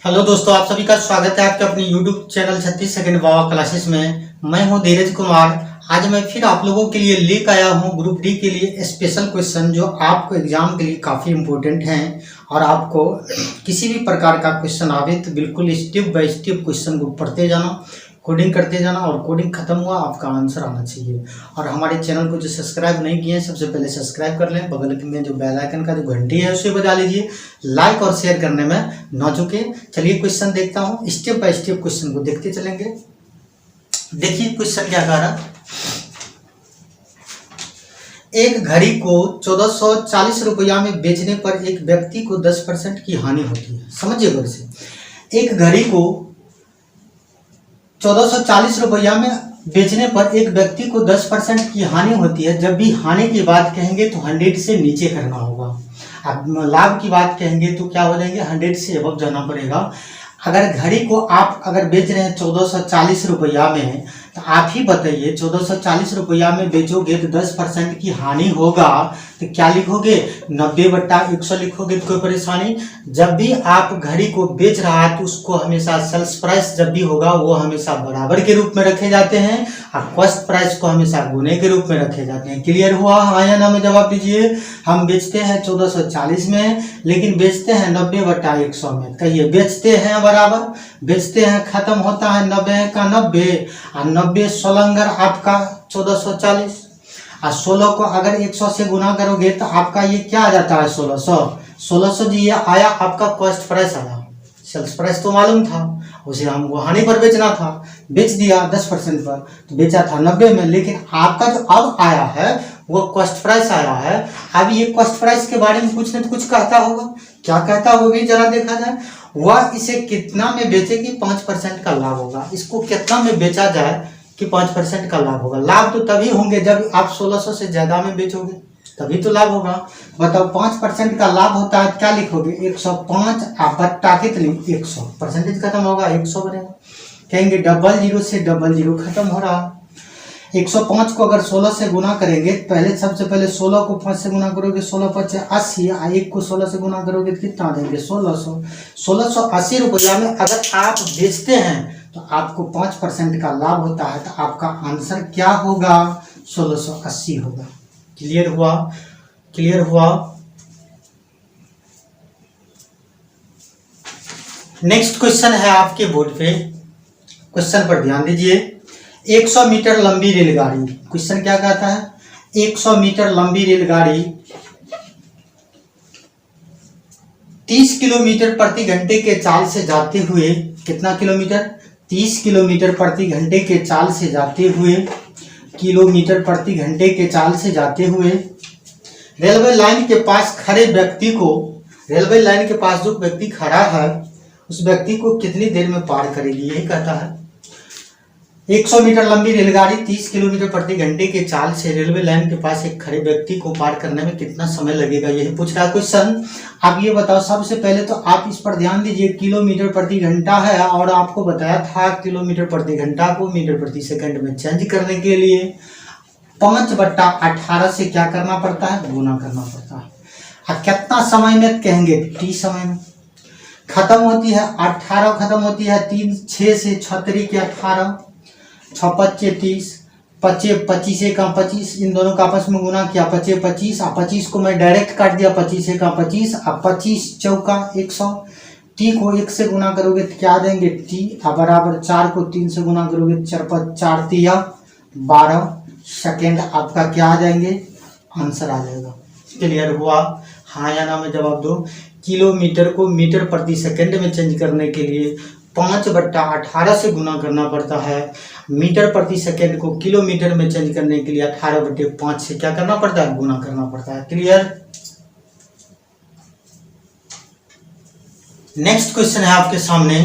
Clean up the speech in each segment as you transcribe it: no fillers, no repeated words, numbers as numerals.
Hello दोस्तों, आप सभी का स्वागत है आपके अपने YouTube चैनल 36 सेकंड बाबा क्लासेस में। मैं हूं धीरज कुमार। आज मैं फिर आप लोगों के लिए लेकर आया हूं ग्रुप डी के लिए स्पेशल क्वेश्चन जो आपको एग्जाम के लिए काफ़ी इम्पोर्टेंट हैं। और आपको किसी भी प्रकार का क्वेश्चन आवे तो बिल्कुल स्टेप बाय स्टेप क्वेश्चन को पढ़ते जाना, कोडिंग करते जाना, और कोडिंग खत्म हुआ आपका आंसर आना चाहिए। और हमारे चैनल को जो सब्सक्राइब नहीं किए हैं सबसे पहले सब्सक्राइब कर लें, बगल में जो बेल आइकन का जो घंटी है उसे बजा लीजिए, लाइक और शेयर करने में न चूके। चलिए क्वेश्चन देखता हूँ, स्टेप बाय स्टेप क्वेश्चन को देखते चलेंगे। देखिए क्वेश्चन क्या कह रहा है। एक घड़ी को 1440 रुपया में बेचने पर एक व्यक्ति को 10% की हानि होती है। समझिए गौर से, एक घड़ी को 1440 रुपया में बेचने पर एक व्यक्ति को 10% की हानि होती है। जब भी हानि की बात कहेंगे तो 100 से नीचे करना होगा। अब लाभ की बात कहेंगे तो क्या हो जाएंगे, 100 से अबव जाना पड़ेगा। अगर घड़ी को आप अगर बेच रहे हैं 1440 रुपया में, तो आप ही बताइए 1440 रुपया में बेचोगे तो 10% की हानि होगा तो क्या लिखोगे, 90/100 लिखोगे तो कोई परेशानी। जब भी आप घड़ी को बेच रहा है तो उसको हमेशा सेल्स प्राइस जब भी होगा वो हमेशा बराबर के रूप में रखे जाते हैं, और कॉस्ट प्राइस को हमेशा गुने के रूप में रखे जाते हैं। क्लियर हुआ? हाँ या ना में जवाब दीजिए। हम बेचते हैं 1440 में लेकिन बेचते हैं 90/100 में। कहिए, बेचते हैं बराबर, बेचते हैं खत्म होता है 90 का 90, और 90 सोलंगर आपका 1440, और 16 को अगर 100 से गुना करोगे तो आपका ये क्या आ जाता है, 1600 जी। ये आया आपका कॉस्ट प्राइस आया। सेल्स प्राइस तो मालूम था, उसे हमको हानि पर बेचना था, बेच दिया 10% पर, तो बेचा था 90 में। लेकिन आपका जो अब आया है वो कॉस्ट प्राइस आया है। अब ये कॉस्ट प्राइस के बारे में कुछ न कुछ कहता होगा। क्या कहता होगा भी जरा देखा जाए। वह इसे कितना में बेचे कि 5% का लाभ होगा। इसको कितना में बेचा जाए कि 5% का लाभ होगा। लाभ तो तभी होंगे जब आप 1600 से ज्यादा में बेचोगे, तभी तो लाभ होगा। बताओ, 5% का लाभ होता है, क्या लिखोगे, 105 बट्टा कितनी 100, परसेंटेज खत्म होगा 100 बनेगा। कहेंगे 00 से 00 खत्म हो रहा। 105 को अगर 16 से गुना करेंगे, पहले सबसे पहले 16 को 5 से गुना करोगे, 16 5 80, 1 को 16 से गुना करोगे तो कितना देंगे, 1600। 1680 रुपया में अगर आप बेचते हैं तो आपको 5% का लाभ होता है, तो आपका आंसर क्या होगा, 1680 होगा। क्लियर हुआ? क्लियर हुआ? नेक्स्ट क्वेश्चन है आपके बोर्ड पे, क्वेश्चन पर ध्यान दीजिए। 100 मीटर लंबी रेलगाड़ी, क्वेश्चन क्या कहता है, 100 मीटर लंबी रेलगाड़ी 30 किलोमीटर प्रति घंटे के चाल से जाते हुए, कितना किलोमीटर, 30 किलोमीटर प्रति घंटे के चाल से जाते हुए, किलोमीटर प्रति घंटे के चाल से जाते हुए रेलवे लाइन के पास खड़े व्यक्ति को, रेलवे लाइन के पास जो व्यक्ति खड़ा है उस व्यक्ति को कितनी देर में पार करेगी, यही कहता है। 100 मीटर लंबी रेलगाड़ी 30 किलोमीटर प्रति घंटे के चाल से रेलवे लाइन के पास एक खड़े व्यक्ति को पार करने में कितना समय लगेगा, यही पूछ रहा है क्वेश्चन। आप ये बताओ, सबसे पहले तो आप इस पर ध्यान दीजिए। किलोमीटर प्रति घंटा है और आपको बताया था किलोमीटर प्रति घंटा को मीटर प्रति सेकंड में चेंज करने के लिए 5/18 से क्या करना पड़ता है, गुना करना पड़ता है। और कितना समय में कहेंगे, टी समय में। खत्म होती है 18, खत्म होती है 3 6 से 6 के 18, 6 5 30, 25 25 का 25, इन दोनों का आपस में गुना किया 25 25, और 25 को मैं डायरेक्ट काट दिया 25 का 25, और 25 चौका 100। टी को 1 से गुना करोगे तो क्या देंगे, टी बराबर 4 को 3 से गुना करोगे 4 5 4 3 12 सेकेंड, आपका क्या आ जाएंगे, आंसर आ जाएगा। क्लियर हुआ? हाँ या ना में जवाब दो। किलोमीटर को मीटर प्रति सेकंड में चेंज करने के लिए 5/18 से गुना करना पड़ता है। मीटर प्रति सेकंड को किलोमीटर में चेंज करने के लिए 18/5 से क्या करना पड़ता है, गुना करना पड़ता है। क्लियर? नेक्स्ट क्वेश्चन है आपके सामने।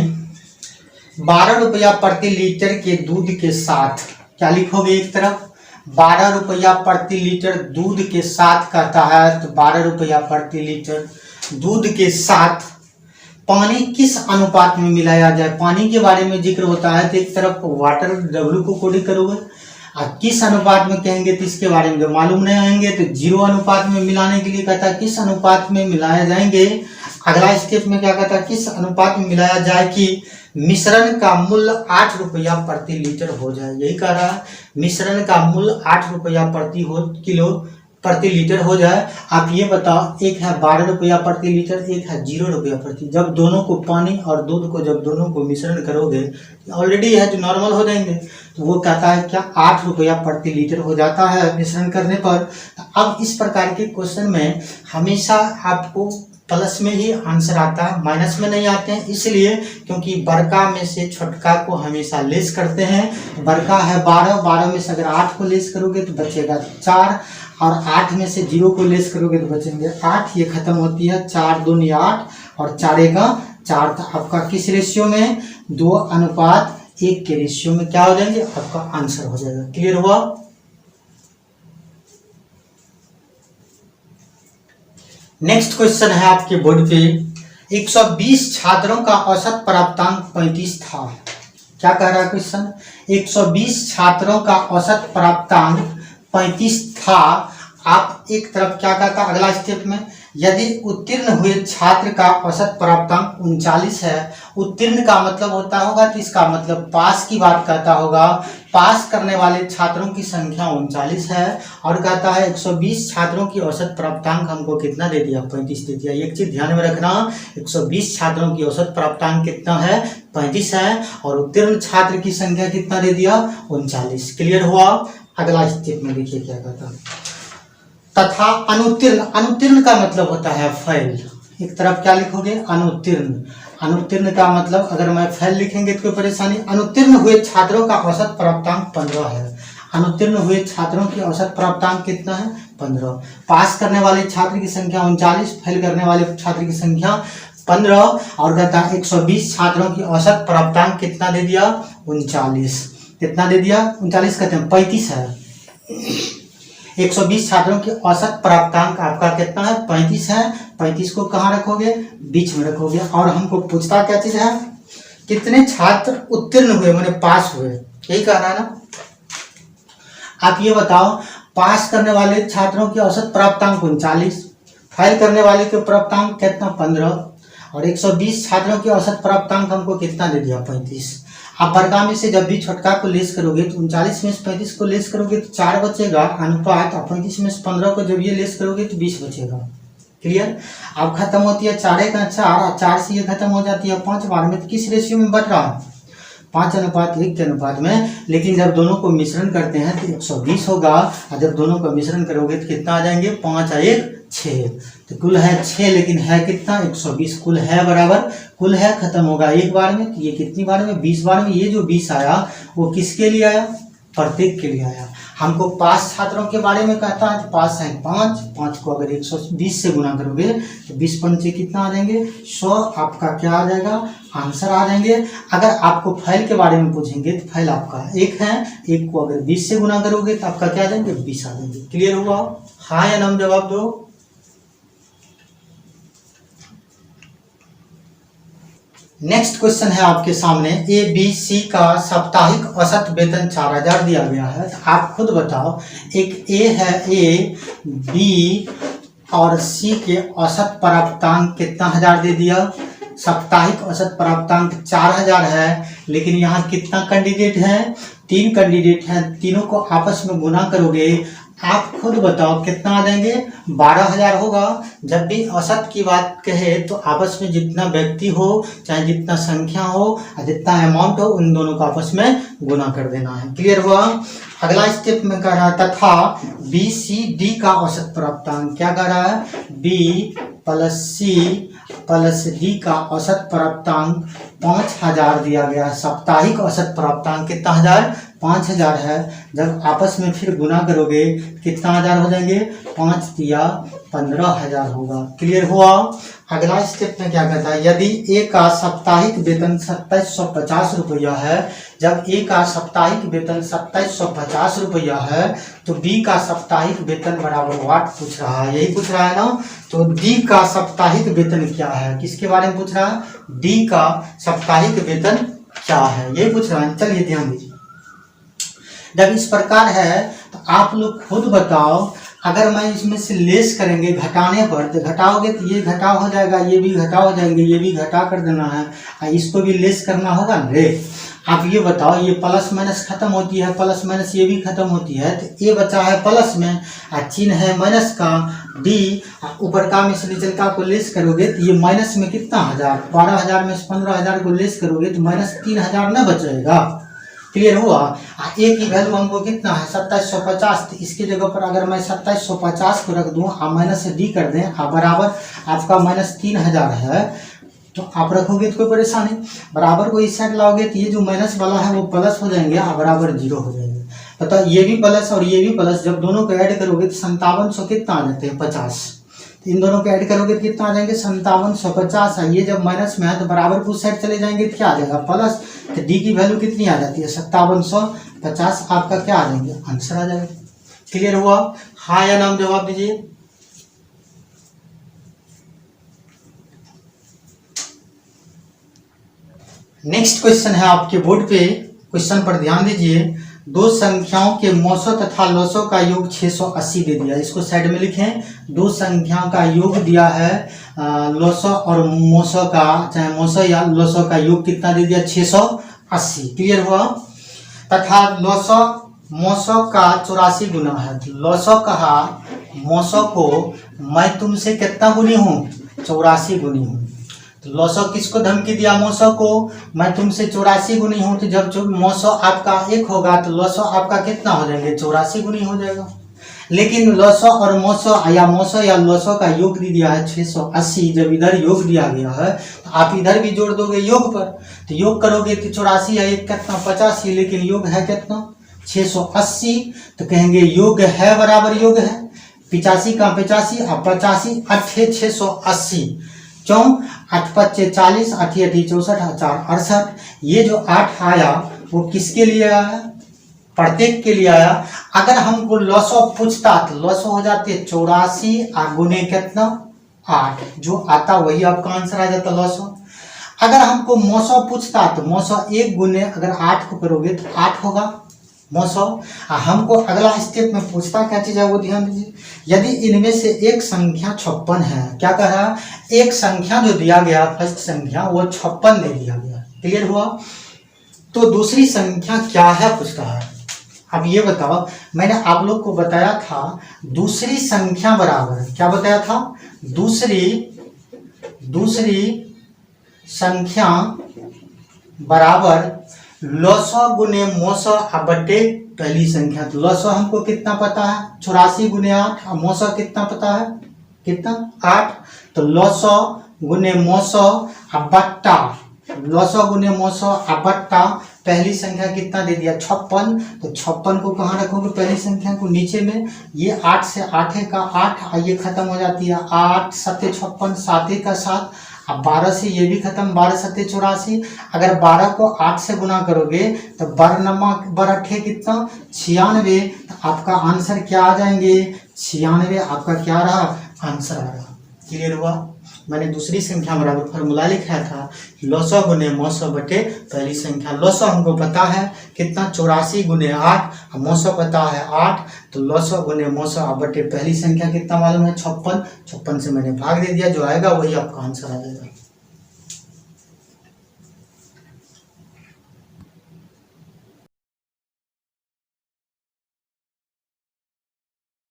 12 रुपया प्रति लीटर के दूध के साथ, क्या लिखोगे, एक तरफ 12 रुपया प्रति लीटर दूध के साथ कहता है, तो 12 रुपया प्रति लीटर दूध के साथ पानी किस अनुपात में मिलाया जाए। पानी के बारे में जिक्र होता है तो एक तरफ वाटर W को कोडिंग करोगे, किस अनुपात में कहेंगे तो इसके बारे में जब मालूम नहीं आएंगे तो 0 अनुपात में मिलाने के लिए कहता है किस अनुपात में मिलाया जाएंगे। अगला स्टेप में क्या कहता है, किस अनुपात में मिलाया जाए कि मिश्रण का मूल्य 8 रुपया प्रति लीटर हो जाए। यही कह रहा है, मिश्रण का मूल्य 8 रुपया प्रति लीटर हो जाए। आप ये बताओ, एक है 12 रुपया प्रति लीटर, एक है 0 रुपया प्रति। जब दोनों को पानी और दूध को जब दोनों को मिश्रण करोगे, ऑलरेडी है जो नॉर्मल हो जाएंगे, तो वो कहता है क्या 8 रुपया प्रति लीटर हो जाता है मिश्रण करने पर। अब इस प्रकार के क्वेश्चन में हमेशा आपको प्लस में ही आंसर आता है, माइनस में नहीं आते हैं। इसलिए क्योंकि बड़का में से छोटका को हमेशा लेस करते हैं। बड़का है 12, 12 में से अगर 8 को लेस करोगे तो बचेगा 4, और 8 में से 0 को लेस करोगे तो बचेंगे 8। ये खत्म होती है 4 दूनी 8 और 4 का 4। तो आपका किस रेशियो में, 2:1 के रेशियो में क्या हो जाएंगे, आपका आंसर हो जाएगा। क्लियर हुआ। नेक्स्ट क्वेश्चन है आपके बोर्ड पे, 120 छात्रों का औसत प्राप्तांक 35 था। क्या कह रहा है क्वेश्चन, 120 छात्रों का औसत प्राप्तांक 35 था। आप एक तरफ क्या कहता है अगला स्टेप में, यदि उत्तीर्ण हुए छात्र का औसत प्राप्तांक 39 है। उत्तीर्ण का मतलब होता होगा तो इसका मतलब पास की बात कहता होगा। पास करने वाले छात्रों की संख्या 39 है और कहता है 120 छात्रों की औसत प्राप्तांक हमको कितना दे दिया, 35 दे दिया। एक चीज ध्यान में रखना, 120 छात्रों की औसत प्राप्तांक कितना है, 35 है, और उत्तीर्ण छात्र की संख्या कितना दे दिया, 39। क्लियर हुआ। अगला स्टेप में देखिए क्या कहता है, तथा अनुत्तीर्ण। अनुत्तीर्ण का मतलब होता है फेल। एक तरफ क्या लिखोगे, अनुत्तीर्ण। अनुत्तीर्ण का मतलब अगर मैं फेल लिखेंगे तो कोई परेशानी। अनुत्तीर्ण हुए छात्रों का औसत प्राप्तांक 15 है। अनुत्तीर्ण हुए छात्रों की औसत प्राप्तांक कितना है, 15। पास करने वाले छात्र की संख्या 39, फेल करने वाले छात्र की संख्या 15, और कहता है 120 छात्रों की औसत प्राप्तांक कितना दे दिया, 39। कितना दे दिया, 39 कहते हैं 35 है। 120 छात्रों की औसत प्राप्तांक आपका कितना है, 35 है। 35 को कहाँ रखोगे, बीच में रखोगे। और हमको पूछता क्या चीज है, कितने छात्र उत्तीर्ण हुए, माने पास हुए, यही कह रहा है ना। आप ये बताओ, पास करने वाले छात्रों की औसत प्राप्तांक 39, फेल करने वाले के प्राप्तांक कितना, 15, और 120 छात्रों की औसत प्राप्तांक हमको कितना दे दिया, 35। आप वर्गा में से जब भी छोटका को लेस करोगे तो 39 में से 35 को लेस करोगे तो 4 बचेगा अनुपात, और 35 में से 15 को जब ये लेस करोगे तो 20 बचेगा। क्लियर। अब खत्म होती है 4 का 4, और 4 से ये खत्म हो जाती है 5 बार में। तो किस रेशियो में बढ़ रहा है, 5:1 के अनुपात में। लेकिन जब दोनों को मिश्रण करते हैं तो 120 होगा, और जब दोनों को मिश्रण करोगे तो कितना आ जाएंगे, 5 और 1 6। तो कुल है 6, लेकिन है कितना, 120। कुल है बराबर, कुल है खत्म होगा एक बार में। तो ये कितनी बार में, 20 बार में। ये जो 20 आया वो किसके लिए आया, प्रत्येक के लिए आया। हमको पास छात्रों के बारे में कहता है, तो पास है 5 को अगर 120 से गुना करोगे तो 20 पंचे कितना आ जाएंगे, 100। आपका क्या आ जाएगा, आंसर आ जाएंगे। अगर आपको फैल के बारे में पूछेंगे तो फैल आपका 1 है। 1 को अगर 20 से गुना करोगे तो आपका क्या आ जाएंगे, 20 आ जाएंगे। क्लियर हुआ, हाँ या ना जवाब दो। नेक्स्ट क्वेश्चन है आपके सामने, ए बी सी का साप्ताहिक औसत वेतन 4000 दिया गया है। तो आप खुद बताओ, एक ए है, ए बी और सी के औसत प्राप्तांक कितना हजार दे दिया, साप्ताहिक औसत प्राप्तांक 4000 है। लेकिन यहाँ कितना कैंडिडेट है, 3 कैंडिडेट हैं। तीनों को आपस में गुना करोगे, आप खुद बताओ कितना आ जाएंगे, 12000 होगा। जब भी औसत की बात कहे तो आपस में जितना व्यक्ति हो, चाहे जितना संख्या हो और जितना अमाउंट हो, उन दोनों को आपस में गुना कर देना है। क्लियर हुआ। अगला स्टेप में कह रहा तथा बी सी डी का औसत प्राप्तांक, क्या कह रहा है, B plus C plus D का औसत प्राप्तांक 5000 दिया गया है। साप्ताहिक औसत प्राप्तांक कितना हजार, 5000 है। जब आपस में फिर गुना करोगे कितना हजार हो जाएंगे, 5 दिया 15000 होगा। क्लियर हुआ। अगला स्टेप में क्या कहता है, यदि ए का साप्ताहिक वेतन 2750 रुपया है। जब ए का साप्ताहिक वेतन 2750 रुपया है तो बी का साप्ताहिक वेतन बराबर वाट पूछ रहा है, यही पूछ रहा है ना। तो डी का साप्ताहिक वेतन क्या है, किसके बारे में पूछ रहा है, डी का साप्ताहिक वेतन क्या है, यही पूछ रहा है। चलिए ध्यान दीजिए, जब इस प्रकार है तो आप लोग खुद बताओ, अगर मैं इसमें से लेस करेंगे घटाने पर, तो घटाओगे तो ये घटा हो जाएगा, ये भी घटा हो जाएंगे, ये भी घटा कर देना है और इसको भी लेस करना होगा रे। आप ये बताओ, ये प्लस माइनस खत्म होती है, प्लस माइनस ये भी खत्म होती है, तो ये बचा है प्लस में और चिन्ह है माइनस का डी, ऊपर का में से नीचे का को लेस करोगे तो ये माइनस में कितना 1000, 12,000 में से 15,000 को लेस करोगे तो माइनस 3,000 न बचेगा। क्लियर हुआ। ए की वैल्यू हमको कितना है 2750, तो इसकी जगह पर अगर मैं 2750 को रख दूं और माइनस डी कर दें और बराबर आपका माइनस 3,000 है, तो आप रखोगे तो कोई परेशानी, बराबर को इस साइड लाओगे तो ये जो माइनस वाला है वो प्लस हो जाएंगे और बराबर 0 हो जाएंगे। बताओ ये भी प्लस और ये भी प्लस, जब दोनों को ऐड करोगे तो 5700 कितना आ जाते हैं 50, तो इन दोनों को ऐड करोगे तो कितना आ जाएंगे 5750 है। ये जब माइनस में है तो बराबर को उस साइड चले जाएंगे तो क्या आ जाएगा प्लस, तो डी की वैल्यू कितनी आ जाती है 5750, आपका क्या आ जाएंगे आंसर आ जाएगा। क्लियर हुआ। हाँ या नाम जवाब दीजिए। नेक्स्ट क्वेश्चन है आपके बोर्ड पे, क्वेश्चन पर ध्यान दीजिए। दो संख्याओं के मौसों तथा लसों का योग 680 दे दिया, इसको साइड में लिखें। दो संख्याओं का योग दिया है लसों और मौसों का, चाहे मौसों या लसों का योग कितना दे दिया 680। क्लियर हुआ। तथा लसों मौसों का 84 गुना है। लसों कहा मौसों को मैं तुमसे कितना गुनी हूँ 84 गुनी हूँ। तो लसो किसको धमकी दिया मौसो को, मैं तुमसे 84 गुनी हूं, तो जब मौसो आपका 1 होगा तो लसो आपका कितना हो जाएंगे 84 गुनी हो जाएगा। लेकिन लसो और मौसो या लसो का योग दे दिया है 680, जब इधर योग दिया गया है तो आप इधर भी जोड़ दोगे योग पर, तो योग करोगे तो 84 है, एक कितना 85, लेकिन योग है कितना 680, तो कहेंगे योग है बराबर योग है 85 का 85 और 85 8 680, क्यों 8 5 40, 8 8 64, 4 68। ये जो 8 आया वो किसके लिए आया, प्रत्येक के लिए आया। अगर हमको लसो पूछता तो लसो हो जाते 84 और गुने कितना 8, जो आता वही आपका आंसर आ जाता लसो। अगर हमको मौसो पूछता तो मौसो 1 गुने अगर 8 को करोगे तो 8 होगा मौसो। हमको अगला स्टेप में पूछता क्या चीज है वो ध्यान दीजिए। यदि इनमें से एक संख्या 56 है, क्या कह रहा, एक संख्या जो दिया गया फर्स्ट संख्या वो 56 दे दिया गया। क्लियर हुआ। तो दूसरी संख्या क्या है पूछता है। अब ये बताओ, मैंने आप लोग को बताया था दूसरी संख्या बराबर, क्या बताया था, दूसरी संख्या बराबर लसो गुने मौसो बटे पहली संख्या। तो लसो हमको कितना पता है 84 गुने 8 और मौसो कितना पता है कितना 8, तो लसो गुने मौसो बट्टा, लसो गुने मौसो बट्टा पहली संख्या कितना दे दिया 56, तो 56 को कहाँ रखोगे पहली संख्या को नीचे में। ये 8 से 8 का 8 और ये खत्म हो जाती है 8 7 56, 7 का 7, अब 12 से ये भी खत्म 12 7 84। अगर 12 को 8 से गुना करोगे तो 12 कितना 96, तो आपका आंसर क्या आ जाएंगे 96, आपका क्या रहा आंसर आ रहा। क्लियर हुआ। मैंने दूसरी संख्या बराबर फॉर्मूला लिखा था लसो गुने मौसो बटे पहली संख्या। लसो हमको पता है कितना 84 गुने 8, मौसो पता है 8, तो लसो गुने मौसो बटे पहली संख्या कितना मालूम है 56, 56 से मैंने भाग दे दिया, जो आएगा वही आपका आंसर आ जाएगा।